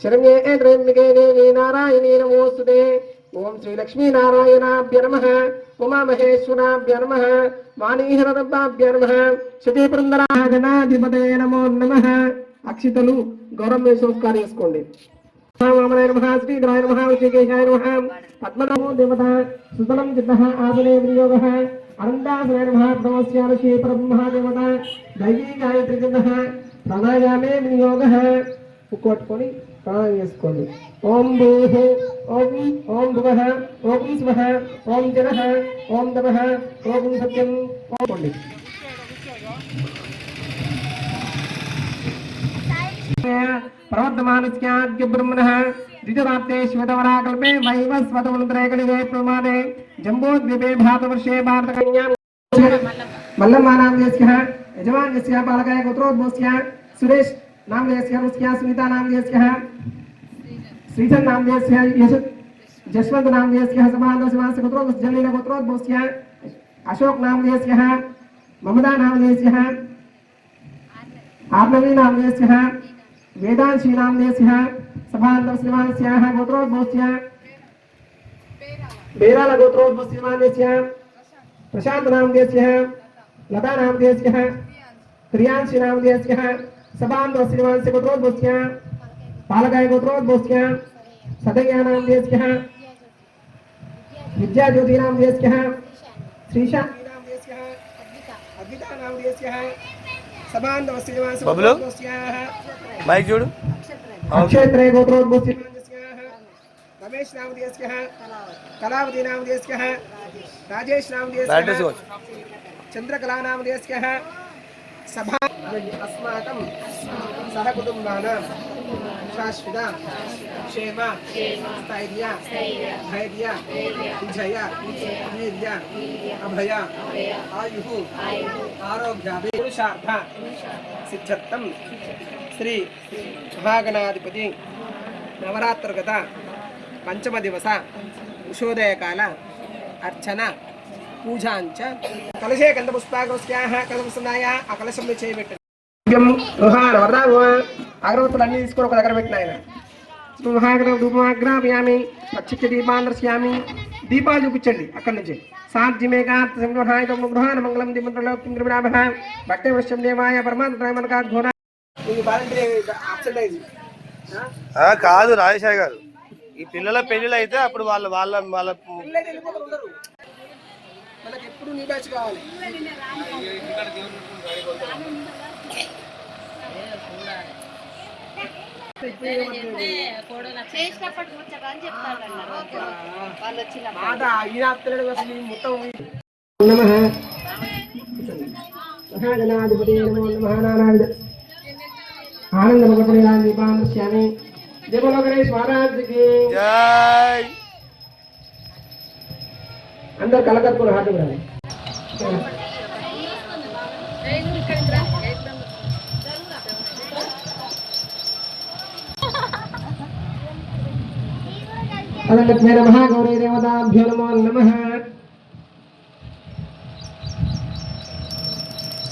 शरण्ये त्र्यम्बके देवी नारायणी नमोस्तुते। ओम श्री लक्ष्मी नारायणाभ्य नमः। उमा महेश्वराभ्य नमः। वाणीहरदब्बाभ्य नमः। शती पुरंदराजनाधिपते नमो नमः। अक्षितलु गौरव संस्कार చేసుకోండి। वामनाय नमः श्रीधराय नमः ऋषिकेशाय नमः पद्मनाभो देवता सुतलं चित्तः आसने विनियोगः अनन्तासनाय नमः प्रथमस्य ऋषि परब्रह्म देवता दैवी गायत्री चित्तः प्राणायामे विनियोगः उक्कोट्कोनि प्राणायाम చేసుకోండి। ओम भूः ओम भुवः ओम स्वः ओम जनः ओम तपः ओम सत्यं ओम कोंడి। प्रवर्तमानस्याद्य ब्रह्मणः द्विजरात्रे श्वेतवराकल्पे वैवस्वतमन्त्रेकलिगे प्रमाणे जम्बोद्वीपे भारतवर्षे भारतकन्यां मल्लम्मानामदेशः यजमानस्य बालकाय गोत्रोद्भवस्य सुरेश नामदेशः रुस्या सुनीता नामदेशः श्रीधर नामदेशः जसवंत नामदेशः समानदसमानस्य गोत्रोद्भवस्य जलील गोत्रोद्भवस्य अशोक नामदेशः ममता नामदेशः आर्नवी नामदेशः वेदांशी नामदेशः सभान्तव श्रीमानस्याः गोत्रोद्भवस्य बेराल गोत्रोद्भवस्य श्रीमानस्य प्रशांत नामदेशः लता नामदेशः प्रियांशी नामदेशः सभान्तव श्रीमानस्य गोत्रोद्भवस्य पालकाय गोत्रोद्भवस्य सदय्या नामदेशः विद्याज्योति नामदेशः श्रीशा नामदेशः अद्विता नामदेशः सभान्तव श्रीमानस्य गोत्रोद्भवस्य माइक जोड़ अक्षेत्रे गोत्रोद्भवस्य रमेश नामदेशः कलावती नामदेशः राजेश नामदेशः चंद्रकला नामदेशः सभा अस्माकं सहकुटुम्बानां शाश्वत क्षेम स्थैर्य धैर्य विजय वीर्य अभय आयुः आरोग्याभिपुरुषार्थ सिद्ध्यर्थं श्री महागणाधिपति नवरात्रगत पंचम दिवस उषोदय काल अर्चना पूजांच कलशे गंधपुष्पाग्रस्याः कलशसनाय अकलशं చేయబెట్టండి। రుహాన వరదావ అగరవత్తులు అన్ని తీసుకొని ఒక దగ్గర పెట్టిన ఆయన మహాగ్రహ ధూమాగ్రాపయామి పచ్చిక దీపాంధ్రస్యామి దీపాలు చూపించండి అక్కడి నుంచి సాధ్యమేకాత్ సంగ్రహాయ గృహాన మంగళం దీపంలోక్తిం కృపణాభః భక్తి వశ్యం దేవాయ పరమాత్మనాయ మనకాత్ ఘోర ఇది వాలంటరీ ఆప్షన్ ఇది కాదు రాజేశాయ్ గారు ఈ పిల్లల పెళ్ళిళ్ళు అయితే అప్పుడు వాళ్ళ వాళ్ళ వాళ్ళ మనకి ఎప్పుడు నీ బ్యాచ్ కావాలి। महागणाधिपति नमो नमः नारायण आनंद भगवती दीपांश्यामी जय बोलो गणेश महाराज की जय। अंदर कलकत्ता को हाथ में अनंतमेव नमः गौरी देवताभ्यो नमो नमः।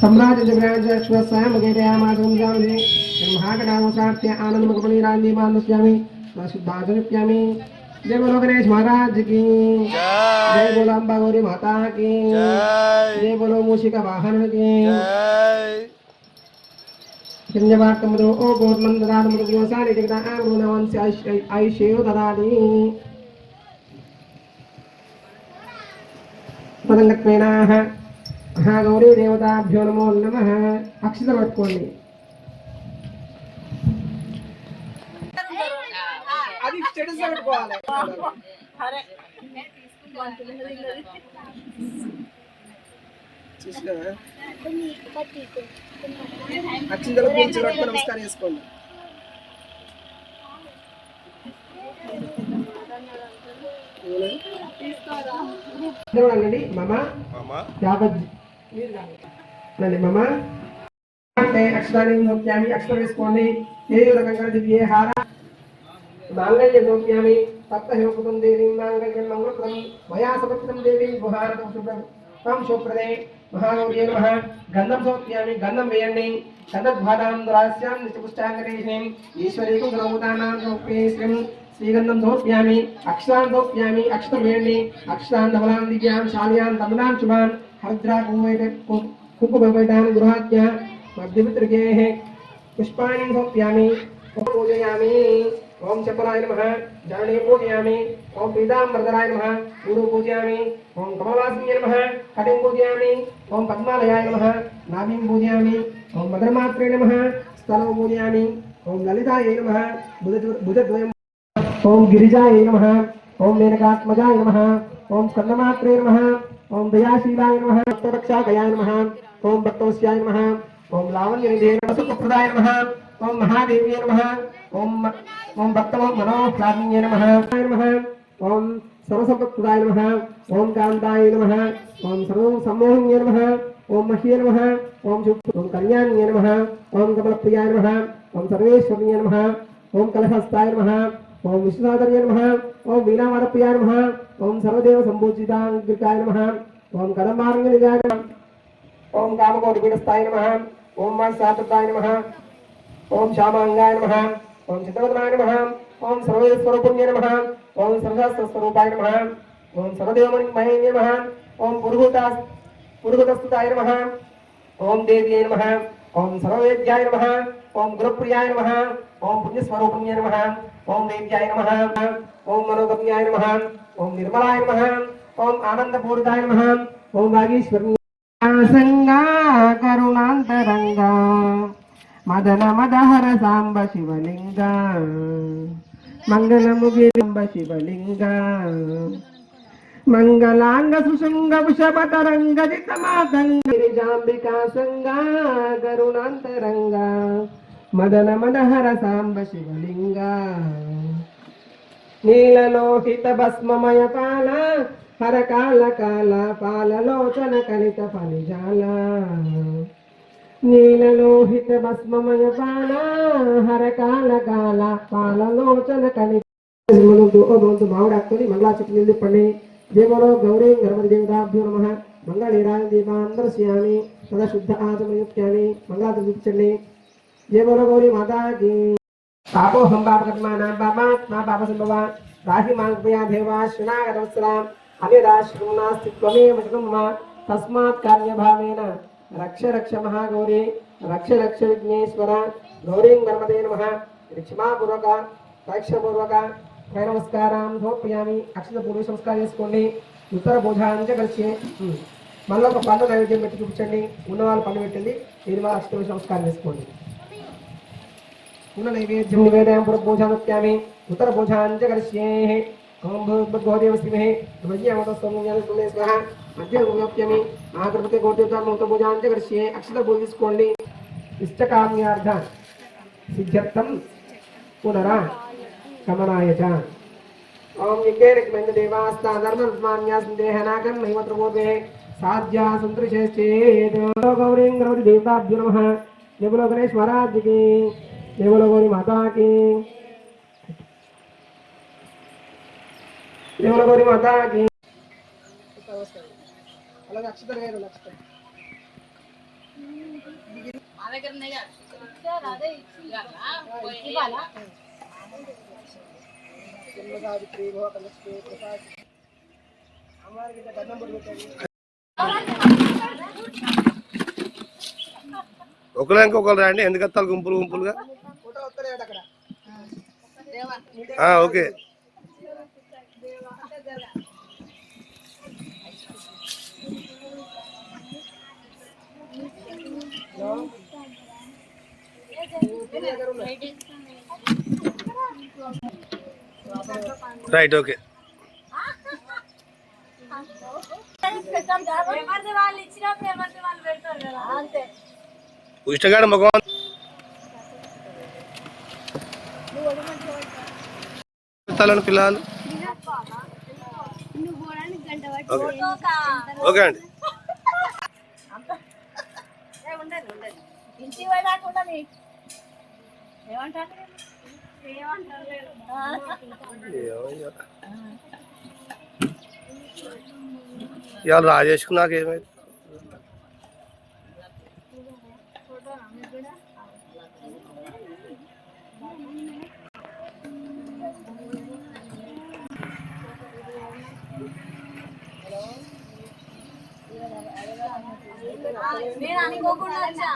सम्राट जगराजश्वसाम गैरयामादं जामहे महागणावसार्त्य आनंदमुखपणिरान्दी बांधस्यामि शुद्धाचरिप्यामि। जय बोलो गणेश महाराज की जय बोलो अम्बा गौरी माता की जय बोलो मूषिका वाहन की जय। धन्यवादमदो ओ गोर्मन्ददानमुद्योसानि जगदामरुणवंस्य ऐशेयो ददाति पदलक्ष्मीनाः महागौरी देवताभ्यो नमो नमः। अक्षतలు పట్టుకోండి అది స్టేటస్ పెట్టుకోవాలి అరే చూస్తావా అక్షతలు పూర్తి పట్టుకొని నమస్కారం చేసుకోండి। చూడండి మమ యావత్ మీరు మమ అంటే అక్షరాన్ని నోక్యామి అక్షరం వేసుకోండి। ఏ రకంగా దివ్యే హార मांगल्य नोक्यामि तप्तहेवकुतं देवीं मांगल्यं मंगलप्रदं मया समर्पितं देवीं गुहारतं शुभ्रं तं शुभ्रदे महागौर्यै नमः। गन्धं समर्पयामि गन्धं वेयंడి तदद्भादां दुरास्यां नित्यपुष्टाङ्गरेषिणीम् ईश्वरीकं सर्वभूतानां समर्पये श्रीगन्धं समर्पयामि अक्षरान् समर्पयामि अक्षतमेणि अक्षरान् धवलान् दिव्यां शाल्यान् तमलान् शुभान् हरिद्रा कुङ्कुमवैतान् गृहाज्ञा मध्यमित्रकेः पुष्पाणि समर्पयामि पूजयामि ओम चपलाय नमः जरणे पूजयामि ओम पीताम्बरधराय नमः गुरु पूजयामि ओम कमलवासिन्ये नमः कटिं पूजयामि ओम पद्मालयाय नमः नाभिं पूजयामि ओम मदरमात्रे नमः स्थलं पूजयामि ओम ललिताय नमः भुजद्वयम् ओम गिरिजाय नमः ओम मेनकात्मजाय नमः ओम स्कन्दमात्रे नमः ओम दयाशीलाय नमः भक्तरक्षाकयाय नमः ओम भक्तवस्याय नमः ओम लावण्यनिधे नमः सुखप्रदाय नमः ओम महादेव्ये नमः ओम भक्तमनोह्लादिन्ये नमः ओम सर्वसम्पत्प्रदाय नमः ओम कान्ताय नमः ओम सर्वसम्मोहिन्ये नमः ओम मह्ये नमः ओम कल्याण्ये नमः ओम कमलप्रियाय नमः ओम सर्वेश्वर्ये नमः ओम कलहस्ताय नमः ओम विश्वनाथर्ये नमः ओम वीणावरप्रियाय नमः ओम सर्वदेव सम्पूजिताङ्गिकाय नमः ओम कदम्बारङ्गनिजाय नमः ओम कामकोटिपीठस्थाय नमः ओम वात्सात्रताय नमः ओम श्यामांगाय नमः ओम चित्रवदनाय नमः ओम सर्वेश्वरपुण्ये नमः ओम सर्वशास्त्रस्वरूपाय नमः ओम सर्वदेवमणिमये नमः ओम पुरुहूतस्तुताय नमः ओम देव्यै नमः ओम सर्ववेद्याय नमः ओम गुरुप्रियाय नमः ओम पुण्यस्वरूपिण्ये नमः ओम देव्याय नमः ओम मनोगम्याय नमः ओम निर्मलाय नमः ओम आनंदपूरिताय नमः ओम वागीश्वर्याय संगा करुणांतरंगा मदन मदहर सांब शिवलिंग मंगलमुगिरिंब शिवलिंग मंगलांग सुशृंग वृषभतरंग जितमातंग गिरिजांबिका संगा करुणांतरंगा मदन मदहर सांब शिवलिंग नीललोहित भस्ममय पाल हर काल काल पाललोचन कलित फलिजाल नीललोहित भस्ममय पाल हर काल काल पाललोचन कलित मंगलाचक्र पड़े जय बोलो गौरी गणपति देवताभ्यो नमः मंगलेराय दीपान दर्शयामि तदा शुद्ध आचमयुक्त्यानि मंगलाचक्र जय बोलो गौरी माता की पापो हम पाप कर्माणां पापात्मा पापसंभवा राहि मां कृपया देवा शरणागतवत्सलाम् अन्यदा शृणुनास्ति त्वमेव शरणं मम तस्मात् कार्यभावेन रक्ष रक्ष महागौरी रक्ष रक्ष विघ्नेश्वर गौरीं गणपते नमः क्षमापूर्वक దక్షపూర్వక నమస్కారం సమర్పయామి అక్షత పూర్వ సంస్కారం చేసుకోండి ఉత్తర భోజాంచకర్షే మళ్ళీ ఒక పండు నైవేద్యం పెట్టి చూపించండి ఉన్న వాళ్ళు పండు పెట్టండి ఇది వాళ్ళు అక్షత సంస్కారం చేసుకోండి पुनः नैवेद्यं निवेदयामि पुरभोजानुत्यामि उत्तरभोजाञ्चकर्ष्ये ओम भगवदेव श्रीमहे नमः स्वाहा मध्यमोप्यमि महागणपति गोत्रोद्धारम् उत्तरभोजाञ्चकर्ष्ये अक्षतपूर्व తీసుకోండి इष्टकाम्यार्थ सिद्ध्यर्थं पुनरा गमनाय च ओम यज्ञेन देवास्ता धर्मस्मान्यासन्देहनागं नैवत्रबोधे साध्या सन्तृशेश्चेत् गौरीं गणपति देवताभ्यो नमः जय बोलो गणेश महाराज की जय बोलो गौरी माता की जय बोलो गौरी माता की अलग अक्षर है अलग अक्षर आवे करने का सर आधे इच्छा कोई वाला जन्मसावित्री भव कलशे प्रसाद हमारे के कदम पर बैठे ఒకరు ఇంకొకరు రండి ఎందుకు వస్తారు గుంపులు గుంపులుగా ఓకే రైట్ ఓకే ఇష్టగాడు మగవాన్ పిల్లలు ఓకే అండి ఇవాళ రాజేష్కు నాకేమైంది నేను అనుకోకుండా వచ్చా.